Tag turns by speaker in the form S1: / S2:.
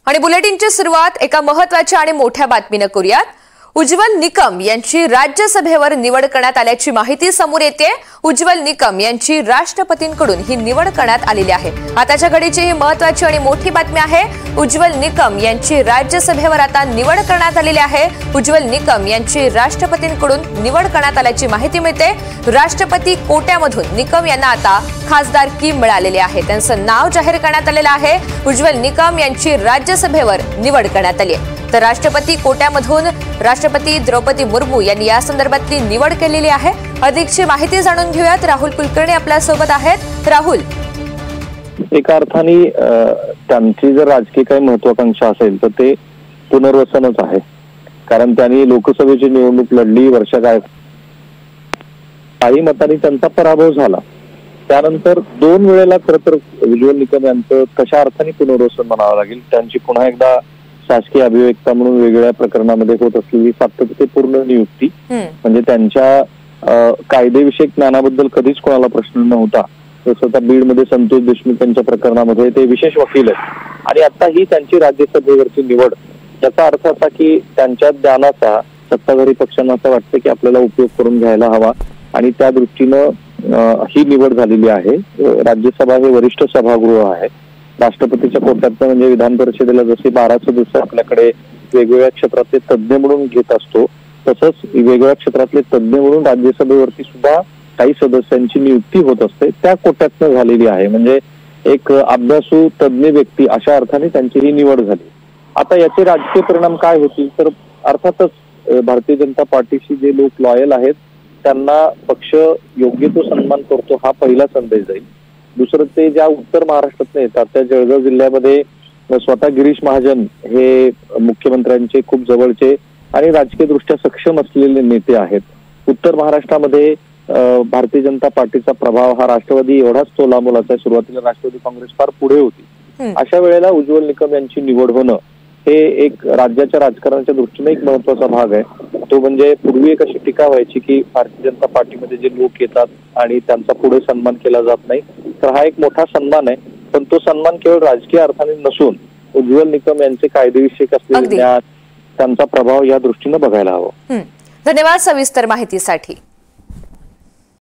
S1: आणि बुलेटिनची सुरुवात एका महत्त्वाच्या आणि मोठ्या बातमीने करूयात। उज्ज्वल निकम यांची राज्यसभेवर निवड करण्यात आल्याची माहिती समोर येते। उज्ज्वल निकम यांची राष्ट्रपतींकडून ही निवड करण्यात आलेली आहे। आताच्या घडीची ही महत्त्वाची आणि मोठी बातमी आहे। उज्ज्वल निकम यांची राज्यसभेवर आता निवड करण्यात आलेली आहे। उज्ज्वल निकम यांची राष्ट्रपतींकडून निवड करण्यात आल्याची माहिती मिळते। राष्ट्रपती कोट्यामधून निकम यांना आता खासदारकी मिळालेली आहे। त्यांचं नाव जाहीर करण्यात आलेलं आहे। उज्ज्वल निकम यांची राज्यसभेवर निवड करण्यात आली आहे। तर राष्ट्रपती कोट्यामधून राष्ट्रपती द्रौपदी मुर्मू यांनी या संदर्भातली निवड केलेली आहे। अधिकची माहिती जाणून घेऊयात। राहुल कुलकर्णी आपल्या सोबत आहेत। राहुल,
S2: एका अर्थाने त्यांची जर राजकीय काही महत्वाकांक्षा असेल तर ते पुनर्वसनच आहे। कारण त्यांनी लोकसभेची निवडणूक लढली, वर्षा काही मतांनी त्यांचा पराभव झाला। त्यानंतर 2 वेळेला खरं तर उज्ज्वल निकम यांचं कशा अर्थाने पुनर्वसन म्हणावं लागेल। त्यांची पुन्हा एकदा शासकीय अभिव्यक्ता म्हणून वेगवेगळ्या प्रकरणामध्ये होत असलेली सातत्यपूर्ण नियुक्ती, म्हणजे त्यांच्या कायदेविषयक ज्ञानाबद्दल कधीच कोणाला प्रश्न नव्हता। जसं त्या बीडमध्ये संतोष देशमुख यांच्या प्रकरणामध्ये ते विशेष वकील आहेत आणि आता ही त्यांची राज्यसभेवरची निवड, याचा अर्थ असा की त्यांच्या ज्ञानाचा सत्ताधारी पक्षांना असं वाटतं की आपल्याला उपयोग करून घ्यायला हवा आणि त्या दृष्टीनं ही निवड झालेली आहे। राज्यसभा हे वरिष्ठ सभागृह आहे। राष्ट्रपतीच्या कोट्यातनं म्हणजे विधान परिषदेला जसे 12 सदस्य आपल्याकडे वेगवेगळ्या क्षेत्रातले तज्ज्ञ म्हणून घेत असतो, तसंच वेगवेगळ्या क्षेत्रातले तज्ज्ञ म्हणून राज्यसभेवरती सुद्धा काही सदस्यांची नियुक्ती होत असते। त्या कोट्यातनं झालेली आहे, म्हणजे एक अभ्यासू तज्ज्ञ व्यक्ती अशा अर्थाने त्यांची ही निवड झाली। आता याचे राजकीय परिणाम काय होतील तर अर्थातच भारतीय जनता पार्टीशी जे लोक लॉयल आहेत त्यांना पक्ष योग्य तो सन्मान करतो हा पहिला संदेश जाईल। दुसरं, ते ज्या उत्तर महाराष्ट्रातून येतात त्या जळगाव जिल्ह्यामध्ये स्वतः गिरीश महाजन हे मुख्यमंत्र्यांचे खूप जवळचे आणि राजकीय दृष्ट्या सक्षम असलेले नेते आहेत। उत्तर महाराष्ट्रामध्ये भारतीय जनता पार्टीचा प्रभाव हा राष्ट्रवादी एवढाच तोलामोलाचा आहे। सुरुवातीला राष्ट्रवादी काँग्रेस फार पुढे होती। अशा वेळेला उज्ज्वल निकम यांची निवड होणं हे एक राज्याच्या राजकारणाच्या दृष्टीने एक महत्वाचा भाग आहे। तो म्हणजे पूर्वी एक अशी टीका व्हायची की भारतीय जनता पार्टीमध्ये जे लोक येतात आणि त्यांचा पुढे सन्मान केला जात नाही, तर हा एक मोठा सन्मान आहे। पण तो सन्मान केवळ राजकीय अर्थाने नसून उज्ज्वल निकम यांचे कायदेविषयक असलेले ज्ञान, त्यांचा प्रभाव या दृष्टीने बघायला हवं।
S1: धन्यवाद सविस्तर माहितीसाठी।